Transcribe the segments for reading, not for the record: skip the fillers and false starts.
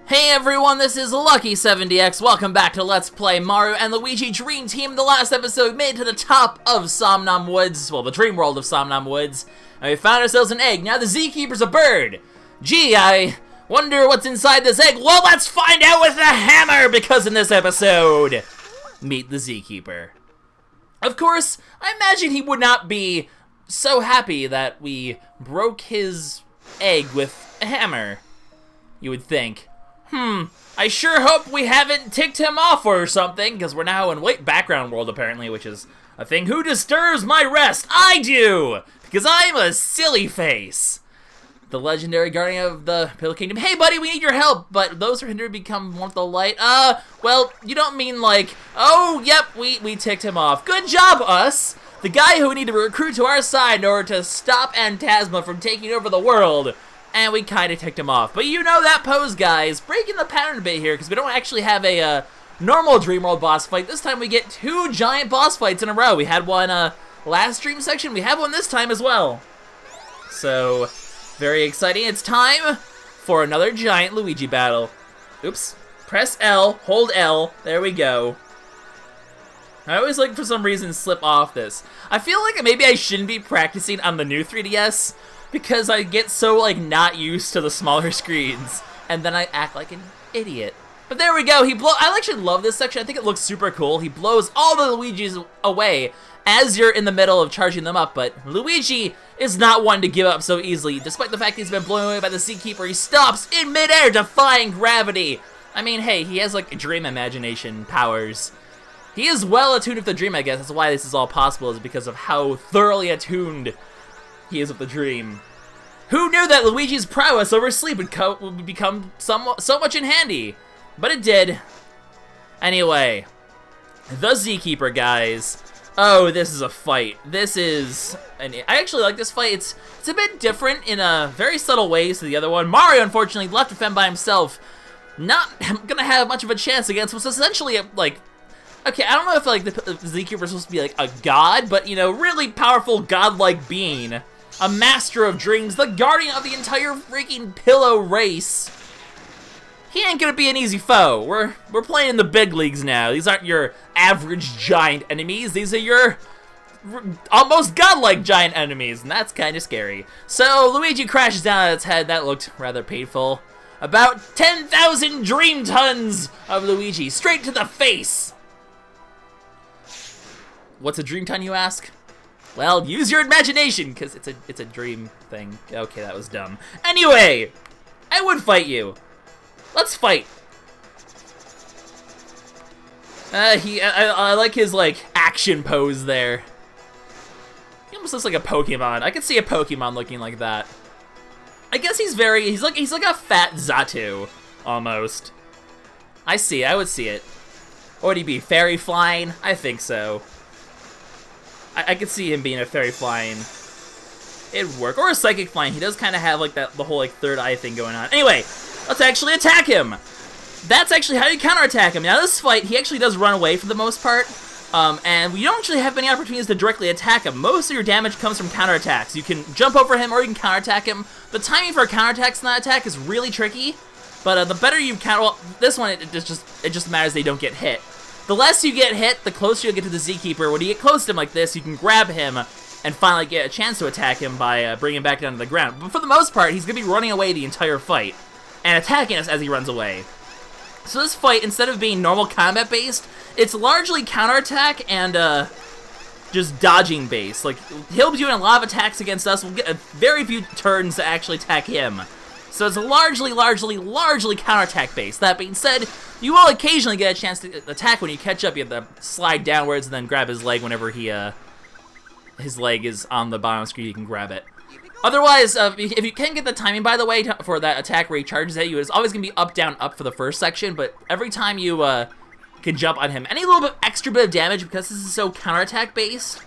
Hey everyone, this is LuckySevenDX. Welcome back to Let's Play Mario and Luigi Dream Team. The last episode made it to the top of Somnom Woods, well, the dream world of Somnom Woods, and we found ourselves an egg. Now the Zeekeeper's a bird. Gee, I wonder what's inside this egg. Well, let's find out with the hammer, because in this episode, meet the Zeekeeper. Of course, I imagine he would not be so happy that we broke his egg with a hammer, you would think. I sure hope we haven't ticked him off or something, because we're now in background world, apparently, which is a thing. Who disturbs my rest? I do! Because I'm a silly face. The legendary guardian of the Pillow Kingdom. Hey, buddy, we need your help, but those are hindered to become one with the light. Well, you don't mean like, oh, yep, we ticked him off. Good job, us! The guy who we need to recruit to our side in order to stop Phantasma from taking over the world. And we kind of ticked him off. But you know that pose, guys. Breaking the pattern a bit here, because we don't actually have a normal Dream World boss fight. This time we get two giant boss fights in a row. We had one last stream section. We have one this time as well. So, very exciting. It's time for another giant Luigi battle. Oops. Press L, hold L. There we go. I always like, for some reason, slip off this. I feel like maybe I shouldn't be practicing on the new 3DS, because I get so, like, not used to the smaller screens, and then I act like an idiot. But there we go, I actually love this section. I think it looks super cool. He blows all the Luigis away as you're in the middle of charging them up, but Luigi is not one to give up so easily. Despite the fact he's been blown away by the Zeekeeper, he stops in midair, defying gravity. I mean, hey, he has, like, dream imagination powers. He is well attuned with the dream, I guess. That's why this is all possible, is because of how thoroughly attuned he is with the dream. Who knew that Luigi's prowess over sleep would become so much in handy? But it did. Anyway, the Zeekeeper, guys. Oh, this is a fight. I actually like this fight. It's a bit different in a very subtle ways to the other one. Mario, unfortunately, left to fend by himself. Not gonna have much of a chance against what's essentially like. Okay, I don't know if like the Zeekeeper is supposed to be like a god, but you know, really powerful godlike being. A master of dreams, the guardian of the entire freaking pillow race. He ain't gonna be an easy foe. We're playing in the big leagues now. These aren't your average giant enemies. These are your almost godlike giant enemies, and that's kind of scary. So Luigi crashes down on its head. That looked rather painful. About 10,000 dream tons of Luigi straight to the face. What's a dream ton, you ask? Well, use your imagination, because it's a dream thing. Okay, that was dumb. Anyway, I would fight you. Let's fight. I like his, like, action pose there. He almost looks like a Pokemon. I could see a Pokemon looking like that. I guess he's like a fat Zatu, almost. I would see it. Or would he be fairy flying? I think so. I could see him being a fairy flying. It'd work. Or a psychic flying. He does kind of have like the whole like third eye thing going on. Anyway, let's actually attack him. That's actually how you counterattack him. Now this fight, he actually does run away for the most part. And we don't actually have many opportunities to directly attack him. Most of your damage comes from counterattacks. You can jump over him or you can counterattack him. The timing for counterattacks in that attack is really tricky. But the better you well, this one, it just matters they don't get hit. The less you get hit, the closer you'll get to the Zeekeeper. When you get close to him like this, you can grab him and finally get a chance to attack him by bringing him back down to the ground. But for the most part, he's going to be running away the entire fight and attacking us as he runs away. So this fight, instead of being normal combat-based, it's largely counterattack and just dodging-based. Like, he'll be doing a lot of attacks against us. We'll get a very few turns to actually attack him. So it's largely counterattack-based. That being said, you will occasionally get a chance to attack when you catch up. You have to slide downwards and then grab his leg whenever his leg is on the bottom screen. You can grab it. Otherwise, if you can get the timing, by the way, for that attack where he charges at you, it's always going to be up, down, up for the first section, but every time you can jump on him, any little bit extra bit of damage, because this is so counterattack-based,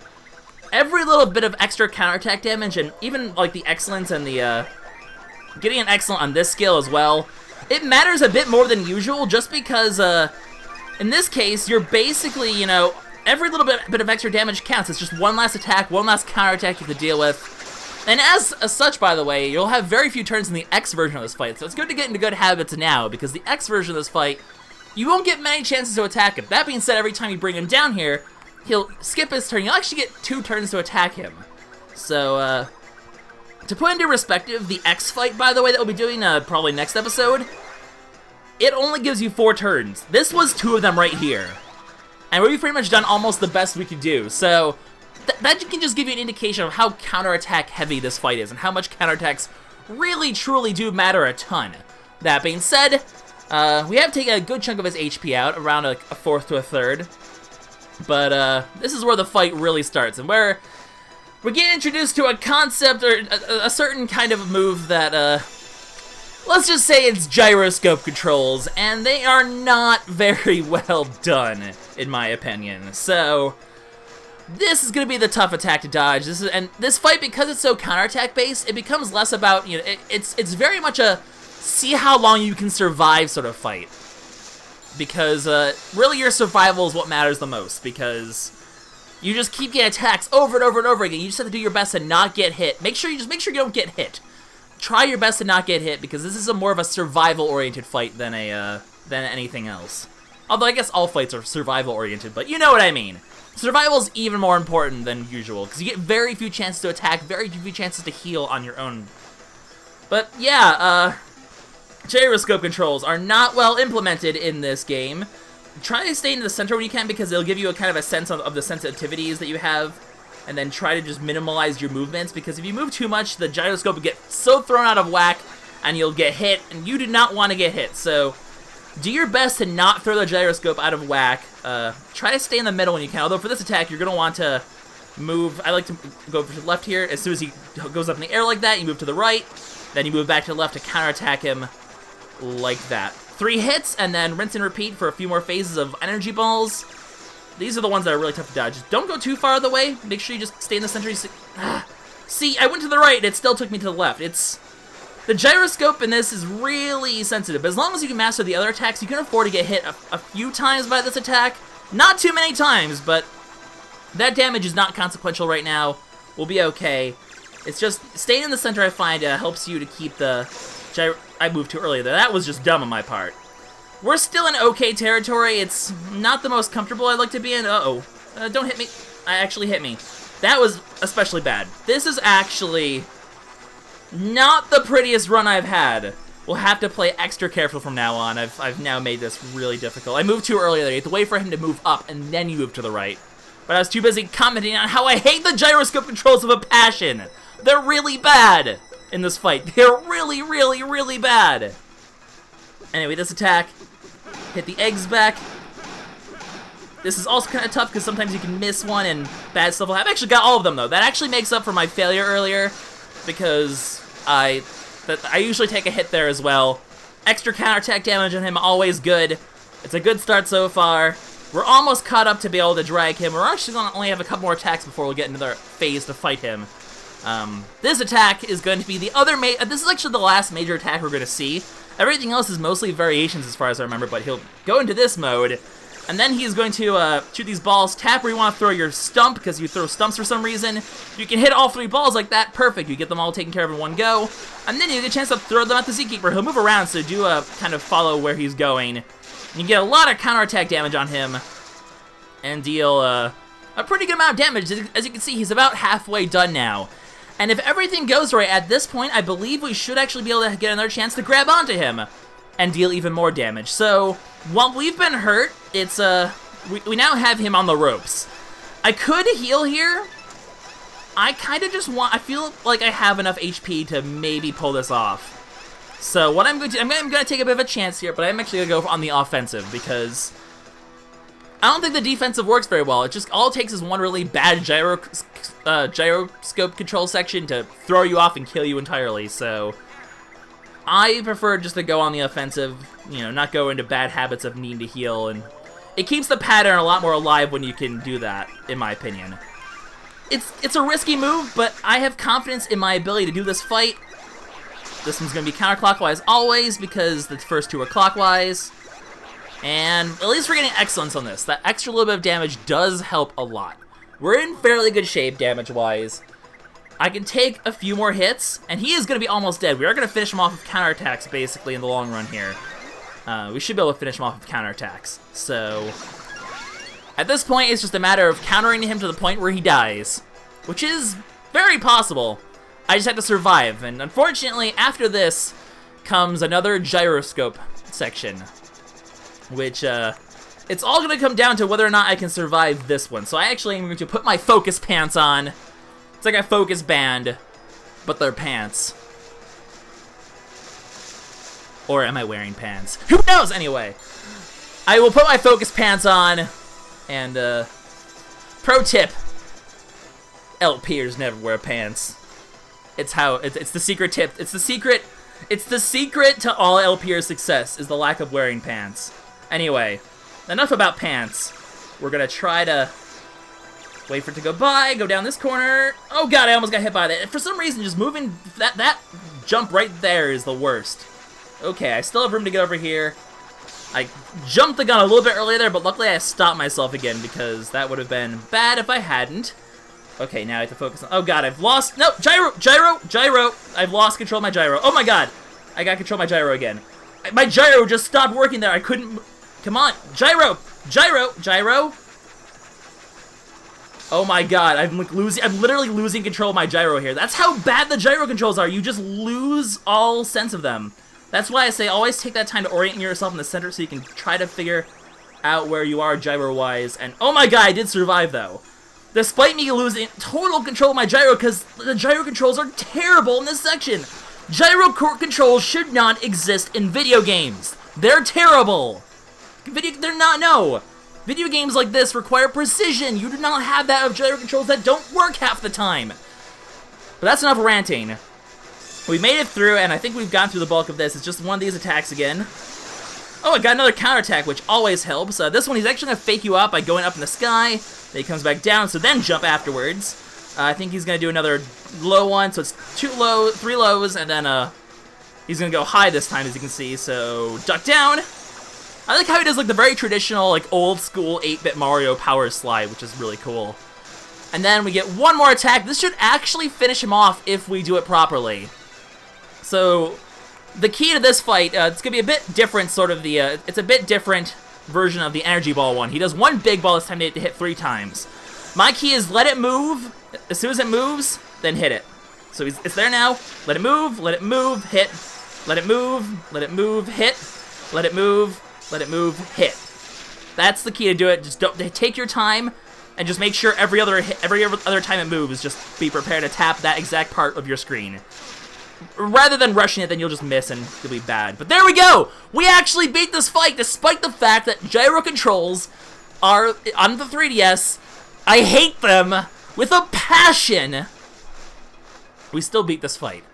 every little bit of extra counterattack damage, and even like the excellence and the getting an excellent on this skill as well, it matters a bit more than usual, just because in this case, you're basically, you know, every little bit of extra damage counts. It's just one last attack, one last counterattack you have to deal with. And as such, by the way, you'll have very few turns in the X version of this fight, so it's good to get into good habits now, because the X version of this fight, you won't get many chances to attack him. That being said, every time you bring him down here, he'll skip his turn. You'll actually get 2 turns to attack him. So, to put into perspective, the X fight, by the way, that we'll be doing probably next episode, it only gives you 4 turns. This was 2 of them right here. And we've pretty much done almost the best we could do. So, that can just give you an indication of how counterattack heavy this fight is, and how much counterattacks really, truly do matter a ton. That being said, we have taken a good chunk of his HP out, around a fourth to a third. But this is where the fight really starts, and where we get introduced to a concept, or a certain kind of move that, let's just say it's gyroscope controls, and they are not very well done, in my opinion. So, this is going to be the tough attack to dodge. And this fight, because it's so counterattack based, it becomes less about, it's very much a see how long you can survive sort of fight. Because really your survival is what matters the most, because you just keep getting attacks over and over and over again. You just have to do your best to not get hit. Make sure you don't get hit. Try your best to not get hit, because this is more of a survival-oriented fight than anything else. Although I guess all fights are survival-oriented, but you know what I mean. Survival is even more important than usual, because you get very few chances to attack, very few chances to heal on your own. But yeah, gyroscope controls are not well implemented in this game. Try to stay in the center when you can, because it'll give you a kind of a sense of the sensitivities that you have, and then try to just minimize your movements, because if you move too much, the gyroscope will get so thrown out of whack, and you'll get hit, and you do not want to get hit. So do your best to not throw the gyroscope out of whack. Try to stay in the middle when you can, although for this attack, you're going to want to move. I like to go to the left here. As soon as he goes up in the air like that, you move to the right, then you move back to the left to counterattack him like that. 3 hits, and then rinse and repeat for a few more phases of energy balls. These are the ones that are really tough to dodge. Don't go too far out of the way. Make sure you just stay in the center. See, I went to the right, and it still took me to the left. The gyroscope in this is really sensitive, but as long as you can master the other attacks, you can afford to get hit a few times by this attack. Not too many times, but that damage is not consequential right now. We'll be okay. It's just staying in the center, I find, helps you to keep the I moved too early there. That was just dumb on my part. We're still in okay territory. It's not the most comfortable I'd like to be in. Uh-oh. Don't hit me. Actually hit me. That was especially bad. This is actually not the prettiest run I've had. We'll have to play extra careful from now on. I've now made this really difficult. I moved too early there. You have to wait for him to move up, and then you move to the right. But I was too busy commenting on how I hate the gyroscope controls of a passion. They're really bad in this fight. They're really, really, really bad. Anyway, this attack. Hit the eggs back. This is also kind of tough because sometimes you can miss one and bad stuff will happen. I've actually got all of them, though. That actually makes up for my failure earlier because I usually take a hit there as well. Extra counterattack damage on him, always good. It's a good start so far. We're almost caught up to be able to drag him. We're actually going to only have a couple more attacks before we'll get into the phase to fight him. This attack is going to be the other this is actually the last major attack we're going to see. Everything else is mostly variations as far as I remember, but he'll go into this mode, and then he's going to shoot these balls, tap where you want to throw your stump, because you throw stumps for some reason. You can hit all 3 balls like that, perfect. You get them all taken care of in one go, and then you get a chance to throw them at the Zeekeeper. He'll move around, so do kind of follow where he's going. You get a lot of counterattack damage on him, and deal a pretty good amount of damage. As you can see, he's about halfway done now. And if everything goes right at this point, I believe we should actually be able to get another chance to grab onto him and deal even more damage. So, while we've been hurt, it's, we now have him on the ropes. I could heal here. I kind of just I feel like I have enough HP to maybe pull this off. So, what I'm going to do, I'm going to take a bit of a chance here, but I'm actually going to go on the offensive because I don't think the defensive works very well. It just all it takes is one really bad gyroscope control section to throw you off and kill you entirely. So I prefer just to go on the offensive, not go into bad habits of needing to heal, and it keeps the pattern a lot more alive when you can do that, in my opinion. It's a risky move, but I have confidence in my ability to do this fight. This one's going to be counterclockwise always because the first 2 are clockwise. And at least we're getting excellence on this. That extra little bit of damage does help a lot. We're in fairly good shape damage-wise. I can take a few more hits, and he is going to be almost dead. We are going to finish him off with counterattacks, basically, in the long run here. We should be able to finish him off with counterattacks. So, at this point, it's just a matter of countering him to the point where he dies, which is very possible. I just have to survive, and unfortunately, after this comes another gyroscope section, which, it's all going to come down to whether or not I can survive this one. So I actually am going to put my focus pants on. It's like a focus band, but they're pants. Or am I wearing pants? Who knows? Anyway, I will put my focus pants on, and, pro tip, LPers never wear pants. It's the secret tip. It's the secret to all LPers' success, is the lack of wearing pants. Anyway, enough about pants. We're gonna try to wait for it to go by, go down this corner. Oh god, I almost got hit by that. For some reason, just moving, that jump right there is the worst. Okay, I still have room to get over here. I jumped the gun a little bit earlier there, but luckily I stopped myself again, because that would have been bad if I hadn't. Okay, now I have to focus on... Oh god, I've lost... No, gyro! I've lost control of my gyro. Oh my god! I got control of my gyro again. My gyro just stopped working there. I couldn't... Come on! Gyro! Oh my god, I'm literally losing control of my gyro here. That's how bad the gyro controls are. You just lose all sense of them. That's why I say always take that time to orient yourself in the center so you can try to figure out where you are gyro-wise. And oh my god, I did survive though. Despite me losing total control of my gyro, because the gyro controls are terrible in this section. Gyro controls should not exist in video games. They're terrible. They're not, no. Video games like this require precision. You do not have that of gyro controls that don't work half the time. But that's enough ranting. We made it through, and I think we've gotten through the bulk of this. It's just one of these attacks again. Oh, I got another counterattack, which always helps. This one, he's actually going to fake you out by going up in the sky. Then he comes back down, so then jump afterwards. I think he's going to do another low one, so it's 3 lows, and then he's going to go high this time, as you can see. So, duck down. I like how he does like the very traditional, like old school 8-bit Mario power slide, which is really cool. And then we get one more attack. This should actually finish him off if we do it properly. So, the key to this fight, it's going to be a bit different, sort of the, it's a bit different version of the energy ball one. He does one big ball this time to hit 3 times. My key is let it move. As soon as it moves, then hit it. So it's there now. Let it move, hit. Let it move, hit. Let it move, hit. That's the key to do it. Just don't take your time and just make sure every other time it moves, just be prepared to tap that exact part of your screen. Rather than rushing it, then you'll just miss and it'll be bad. But there we go! We actually beat this fight, despite the fact that gyro controls are, on the 3DS, I hate them with a passion. We still beat this fight.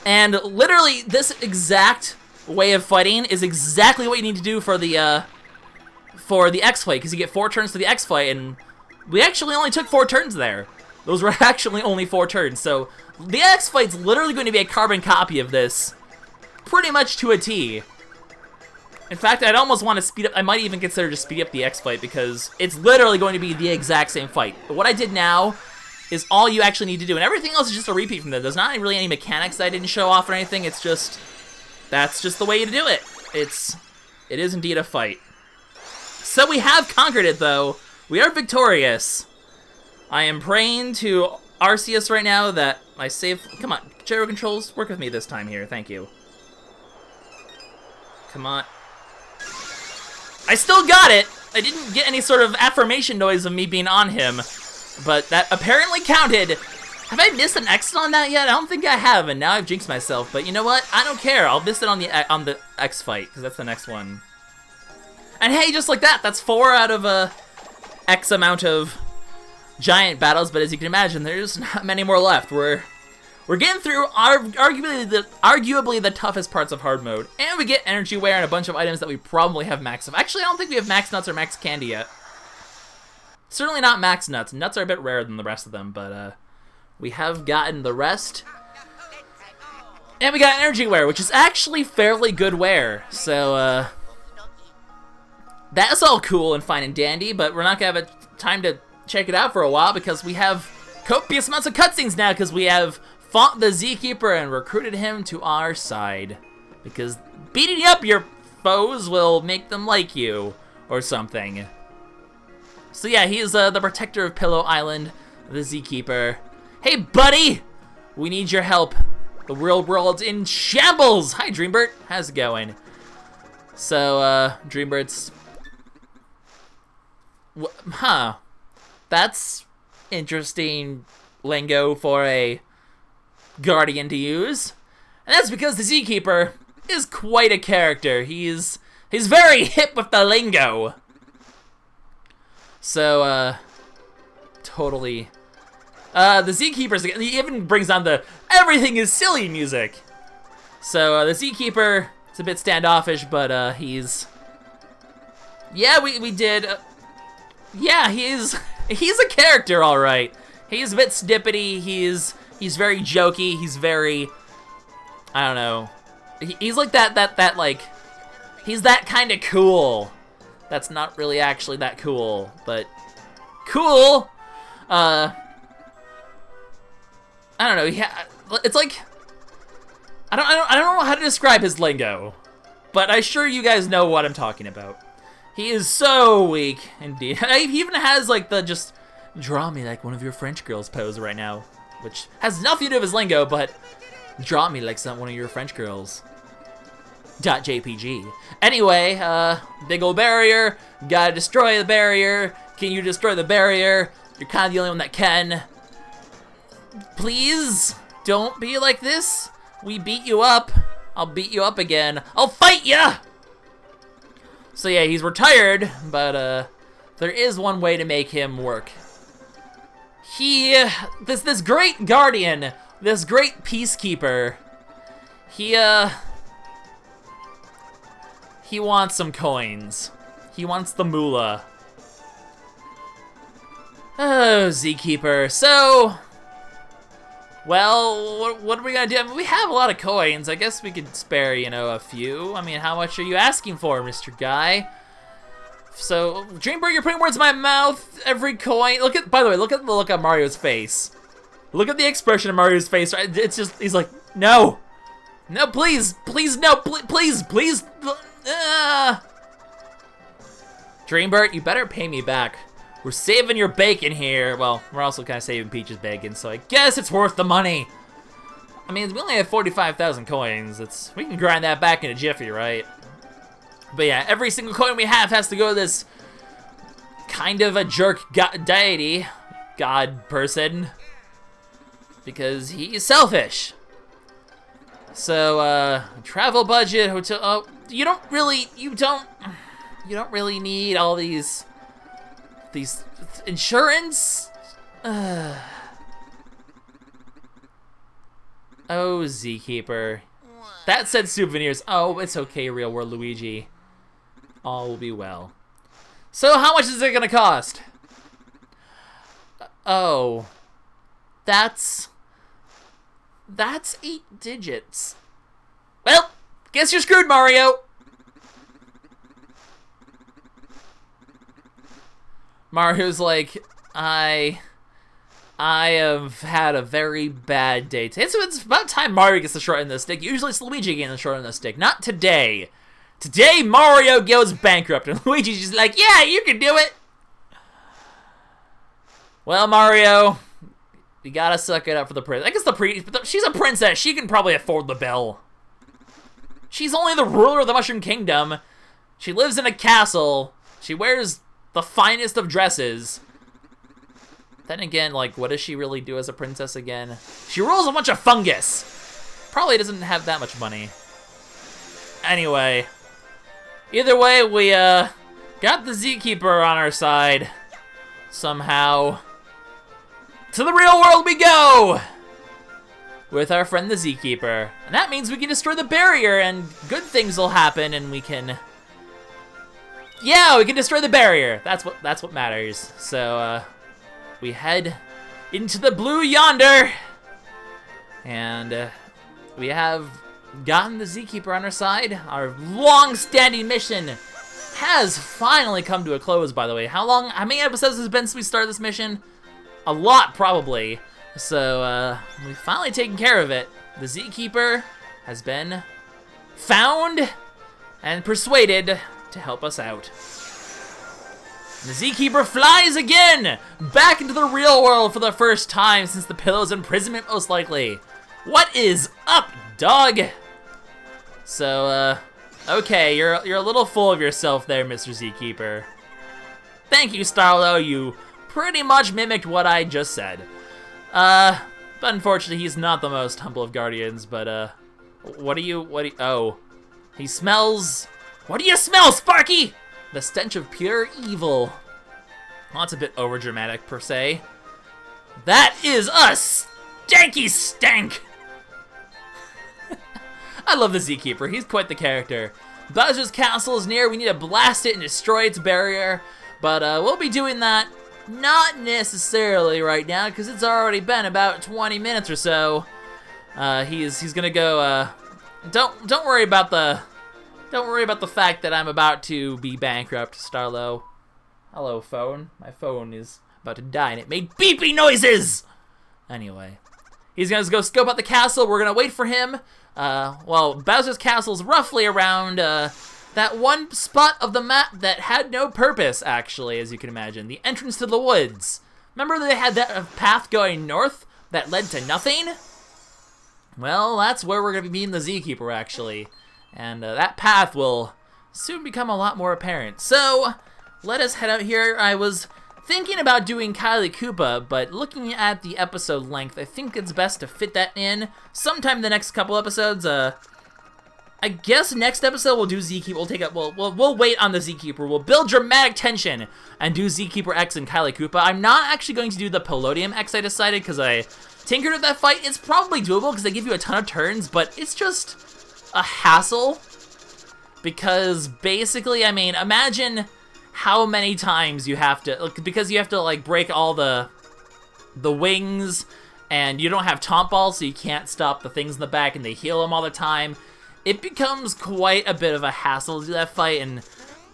And literally, this exact way of fighting is exactly what you need to do for the X fight, because you get 4 turns to the X fight, and we actually only took 4 turns there. Those were actually only 4 turns, so the X fight's literally going to be a carbon copy of this, pretty much to a T. In fact, I'd almost want to speed up, I might even consider just speed up the X fight, because it's literally going to be the exact same fight. But what I did now is all you actually need to do, and everything else is just a repeat from there. There's not really any mechanics that I didn't show off or anything, it's just, that's just the way to do it. It is indeed a fight. So we have conquered it, though. We are victorious. I am praying to Arceus right now that I save... Come on, gyro controls, work with me this time here, thank you. Come on. I still got it! I didn't get any sort of affirmation noise of me being on him, but that apparently counted. Have I missed an exit on that yet? I don't think I have, and now I've jinxed myself, but you know what? I don't care, I'll miss it on the X fight, because that's the next one. And hey, just like that, that's 4 out of X amount of giant battles, but as you can imagine, there's not many more left. We're getting through arguably the toughest parts of hard mode, and we get energy wear and a bunch of items that we probably have max of. Actually, I don't think we have max nuts or max candy yet. Certainly not max nuts. Nuts are a bit rarer than the rest of them, but we have gotten the rest. And we got energy wear, which is actually fairly good wear. So that's all cool and fine and dandy, but we're not gonna have time to check it out for a while because we have copious amounts of cutscenes now because we have fought the Zeekeeper and recruited him to our side. Because beating up your foes will make them like you, or something. So yeah, he is the protector of Pillow Island, the Zeekeeper. Hey buddy! We need your help. The real world's in shambles! Hi Dreambert, how's it going? So, Dreambert's... Huh. That's interesting lingo for a Guardian to use. And that's because the Zeekeeper is quite a character. He's very hip with the lingo. So, totally. The Zeekeeper's, he even brings on the everything is silly music. So, the Zeekeeper is a bit standoffish, but, he's... Yeah, we did... Yeah, he's a character, all right. He's a bit snippety. He's very jokey. He's very, I don't know. He's like that like, he's that kind of cool. That's not really actually that cool, but cool. I don't know. Yeah, it's like, I don't know how to describe his lingo, but I'm sure you guys know what I'm talking about. He is so weak, indeed. He even has, like, the just draw me like one of your French girls pose right now, which has nothing to do with his lingo, but draw me like one of your French girls. .jpg. Anyway, big ol' barrier, gotta destroy the barrier. Can you destroy the barrier? You're kind of the only one that can. Please, don't be like this. We beat you up. I'll beat you up again. I'll fight ya! So yeah, he's retired, but there is one way to make him work. This great guardian, this great peacekeeper, he wants some coins. He wants the moolah. Oh, Zeekeeper. So, well, what are we gonna do? I mean, we have a lot of coins. I guess we could spare, you know, a few. I mean, how much are you asking for, Mr. Guy? So, Dreambird, you're putting words in my mouth. Every coin. By the way, look at the look on Mario's face. Look at the expression of Mario's face. It's just, he's like, no. No, please. Please, no. Please. Dreambird, you better pay me back. We're saving your bacon here. Well, we're also kind of saving Peach's bacon, so I guess it's worth the money. I mean, we only have 45,000 coins. We can grind that back in a jiffy, right? But yeah, every single coin we have has to go to this kind of a jerk deity, god person, because he's selfish. So, travel budget, hotel. Oh, you don't really need all these insurance. Oh, Zeekeeper. That said souvenirs. Oh, it's okay, real world Luigi. All will be well. So how much is it gonna cost? Oh, that's 8 digits. Well, guess you're screwed, Mario. Mario's like, I have had a very bad day today. So it's about time Mario gets the short end of the stick. Usually it's Luigi getting the short end of the stick. Not today. Today Mario goes bankrupt and Luigi's just like, yeah, you can do it. Well, Mario, you gotta suck it up for the princess. I guess she's a princess. She can probably afford the bill. She's only the ruler of the Mushroom Kingdom. She lives in a castle. She wears the finest of dresses. Then again, like, what does she really do as a princess again? She rules a bunch of fungus. Probably doesn't have that much money. Anyway. Either way, we, got the Zeekeeper on our side. Somehow. To the real world we go! With our friend the Zeekeeper. And that means we can destroy the barrier and good things will happen and we can... Yeah, we can destroy the barrier. That's what matters. So, we head into the blue yonder. And, we have gotten the Zeekeeper on our side. Our long-standing mission has finally come to a close, by the way. How many episodes has it been since we started this mission? a lot, probably. So, we've finally taken care of it. The Zeekeeper has been found and persuaded to help us out. The Zeekeeper flies again! Back into the real world for the first time since the pillow's imprisonment, most likely. What is up, dog? So, okay, you're a little full of yourself there, Mr. Zeekeeper. Thank you, Starlo, you pretty much mimicked what I just said. But unfortunately, he's not the most humble of guardians, but, oh. He smells... What do you smell, Sparky? The stench of pure evil. Well, that's a bit overdramatic, per se. That is a stanky stank! I love the Zeekeeper. He's quite the character. Bowser's castle is near. We need to blast it and destroy its barrier. But we'll be doing that not necessarily right now, because it's already been about 20 minutes or so. He's gonna go. Don't worry about the fact that I'm about to be bankrupt, Starlo. Hello, phone. My phone is about to die, and it made beepy noises. Anyway, he's gonna go scope out the castle. We're gonna wait for him. Well, Bowser's castle's roughly around that one spot of the map that had no purpose, actually, as you can imagine. The entrance to the woods. Remember they had that path going north that led to nothing? Well, that's where we're going to be meeting the Zeekeeper, actually. And that path will soon become a lot more apparent. So, let us head out here. I was thinking about doing Kylie Koopa, but looking at the episode length, I think it's best to fit that in sometime in the next couple episodes. I guess next episode we'll do Zeekeeper. We'll wait on the Zeekeeper. We'll build dramatic tension and do Zeekeeper X and Kylie Koopa. I'm not actually going to do the Palladium X, I decided, because I tinkered with that fight. It's probably doable because they give you a ton of turns, but it's just a hassle. Because basically, I mean, imagine how many times you have to, because you have to like break all the wings, and you don't have taunt balls, so you can't stop the things in the back, and they heal them all the time. It becomes quite a bit of a hassle to do that fight, and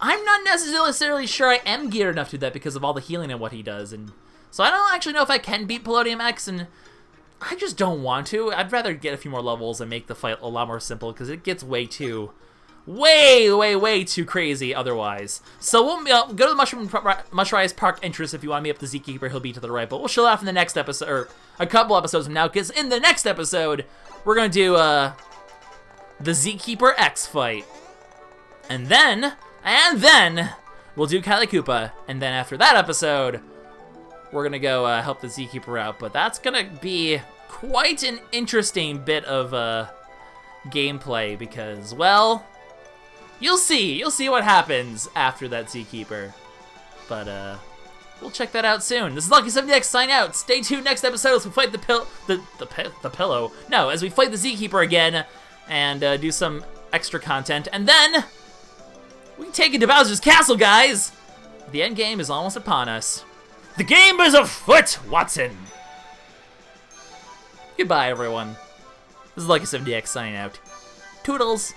I'm not necessarily sure I am geared enough to do that because of all the healing and what he does, and so I don't actually know if I can beat Palladium X, and I just don't want to. I'd rather get a few more levels and make the fight a lot more simple, because it gets way too crazy otherwise. So we'll go to the Mushrise Park entrance if you want to meet up the Zeekeeper. He'll be to the right, but we'll chill out in the next episode, or a couple episodes from now, because in the next episode, we're going to do, the Zeekeeper X fight. And then, we'll do Kylie Koopa. And then after that episode, we're gonna go help the Zeekeeper out. But that's gonna be quite an interesting bit of gameplay because, well, you'll see what happens after that Zeekeeper. But we'll check that out soon. This is LuckySevenDX sign out. Stay tuned next episode as we fight the pillow. No, as we fight the Zeekeeper again. And do some extra content. And then, we can take it to Bowser's Castle, guys! The end game is almost upon us. The game is afoot, Watson! Goodbye, everyone. This is LuckySevenDX signing out. Toodles!